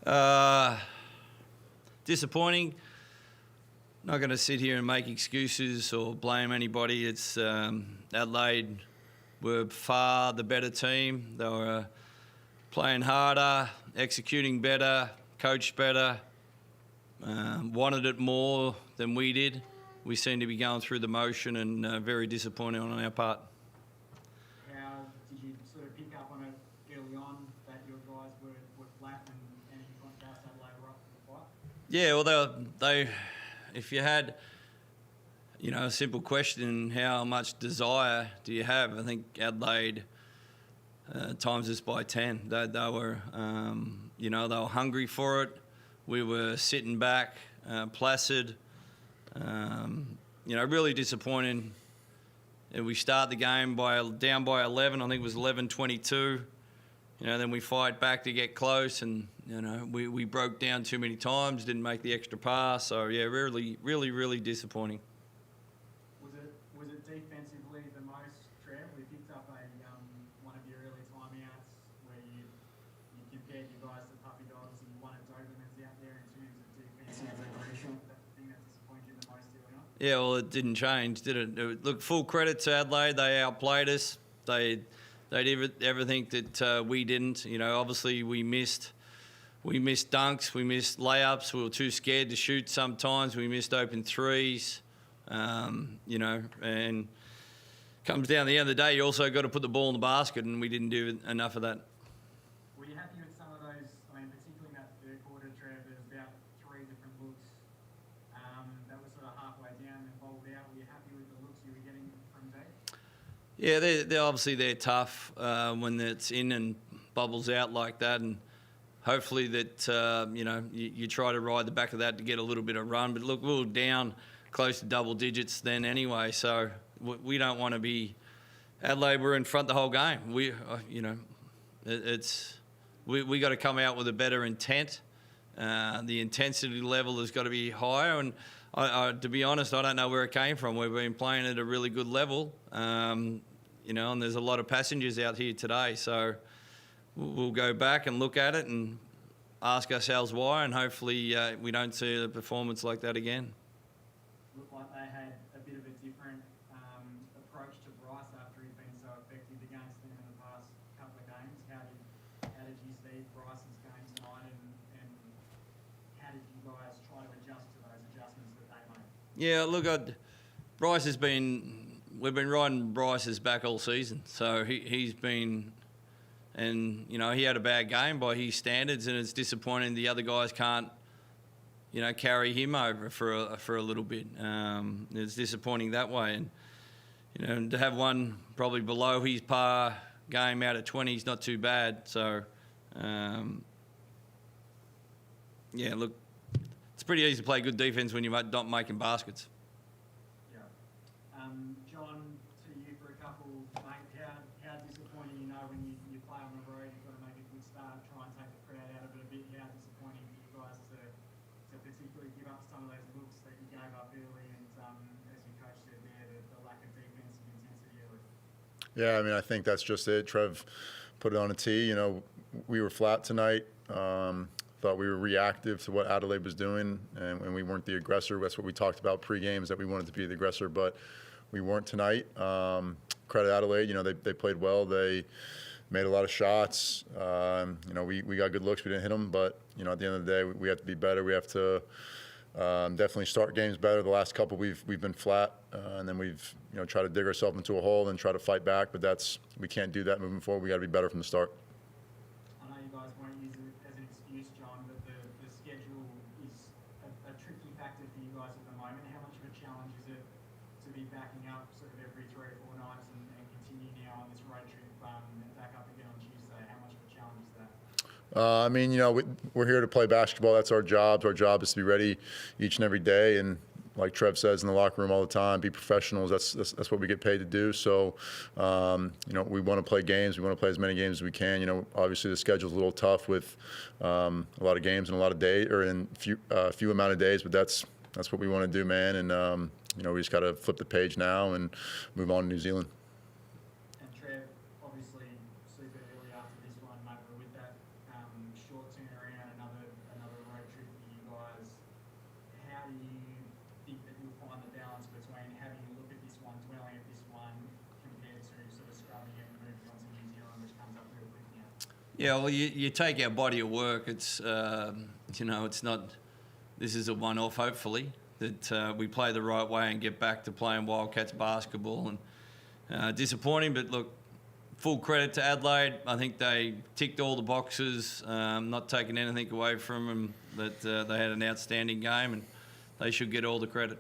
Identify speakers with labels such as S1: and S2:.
S1: Uh, Disappointing. Not going to sit here and make excuses or blame anybody. It's Adelaide were far the better team. They were playing harder, executing better, coached better, wanted it more than we did. We seem to be going through the motion and very disappointing on our part.
S2: How did you sort of pick up on it early on that your guys were flat and in contrast Adelaide were up for the fight?
S1: Yeah, well, they if you had, a simple question, how much desire do you have? I think Adelaide times us by 10. They were, they were hungry for it. We were sitting back, placid. Really disappointing. And we start the game down by 11. I think it was 11-22. Then we fight back to get close, and we broke down too many times, didn't make the extra pass. So yeah, really disappointing.
S2: Was it defensively the most, Trev? We picked up one of your early timeouts where you compared you guys to puppy dogs and one of Dobermans out there in terms of defensive aggression. That's the thing that disappointed you the most early on?
S1: Yeah, well, it didn't change, did it? Look, full credit to Adelaide. They outplayed us. They did everything that we didn't. Obviously we missed dunks, we missed layups. We were too scared to shoot sometimes. We missed open threes. And comes down to the end of the day, you also got to put the ball in the basket, and we didn't do enough of that.
S2: Were you happy with some of those? I mean, particularly in that third quarter, Trevor, there's about 3 different looks that were sort of halfway down and bowled out. Were you happy with the looks you were getting from deep?
S1: Yeah, they're obviously tough when it's in and bubbles out like that, and hopefully that you try to ride the back of that to get a little bit of run. But look, we were down close to double digits then anyway, so we don't want to be. Adelaide were in front the whole game. We got to come out with a better intent. The intensity level has got to be higher, and to be honest, I don't know where it came from. We've been playing at a really good level, and there's a lot of passengers out here today, so we'll go back and look at it and ask ourselves why, and hopefully we don't see a performance like that again.
S2: Looked like they had a bit of a different approach to Bryce after he's been so effective against them in the past couple of games. How did you see Bryce's game tonight, and how did you guys try to adjust to those adjustments that they made?
S1: Yeah, look, we've been riding Bryce's back all season, so he's been, and he had a bad game by his standards, and it's disappointing the other guys can't carry him over for a little bit. It's disappointing that way, and to have one probably below his par game out of 20 is not too bad. So look, it's pretty easy to play good defense when you're not making baskets.
S2: Yeah. John, to you for a couple, mate, how disappointing when you play on the road, you've got to make a good start, try and take the crowd out of it a bit. How disappointing for you guys to particularly give up some of those looks that you gave up early, and as your coach said there, the lack of defensive intensity early?
S3: Yeah, I mean, I think that's just it. Trev put it on a tee. We were flat tonight. Thought we were reactive to what Adelaide was doing, and we weren't the aggressor. That's what we talked about pre-game, is that we wanted to be the aggressor, but we weren't tonight. Credit Adelaide, they played well. They made a lot of shots. We got good looks. We didn't hit them, but at the end of the day, we have to be better. We have to definitely start games better. The last couple we've been flat, and then we've tried to dig ourselves into a hole and try to fight back. But we can't do that moving forward. We got to be better from the start.
S2: I know you guys won't use it as an excuse, John, but the schedule is a tricky factor for you guys at the moment. How much of a challenge is it to be backing up sort of every 3 or 4 nights and continue now on this road trip and back up again on Tuesday? How much of a challenge is that?
S3: We're here to play basketball. That's our job. Our job is to be ready each and every day, and like Trev says in the locker room all the time, be professionals. That's what we get paid to do. So, we want to play games. We want to play as many games as we can. Obviously the schedule's a little tough with a lot of games in a lot of days, or in few amount of days. But that's what we want to do, man. And we just got to flip the page now and move on to New Zealand.
S2: And Trev, obviously super early after this one, mate, but with that short turnaround, another
S1: Yeah, well, you take our body of work. It's it's not. This is a one-off. Hopefully, that we play the right way and get back to playing Wildcats basketball. And disappointing, but look, full credit to Adelaide. I think they ticked all the boxes. Not taking anything away from them. That they had an outstanding game, and they should get all the credit.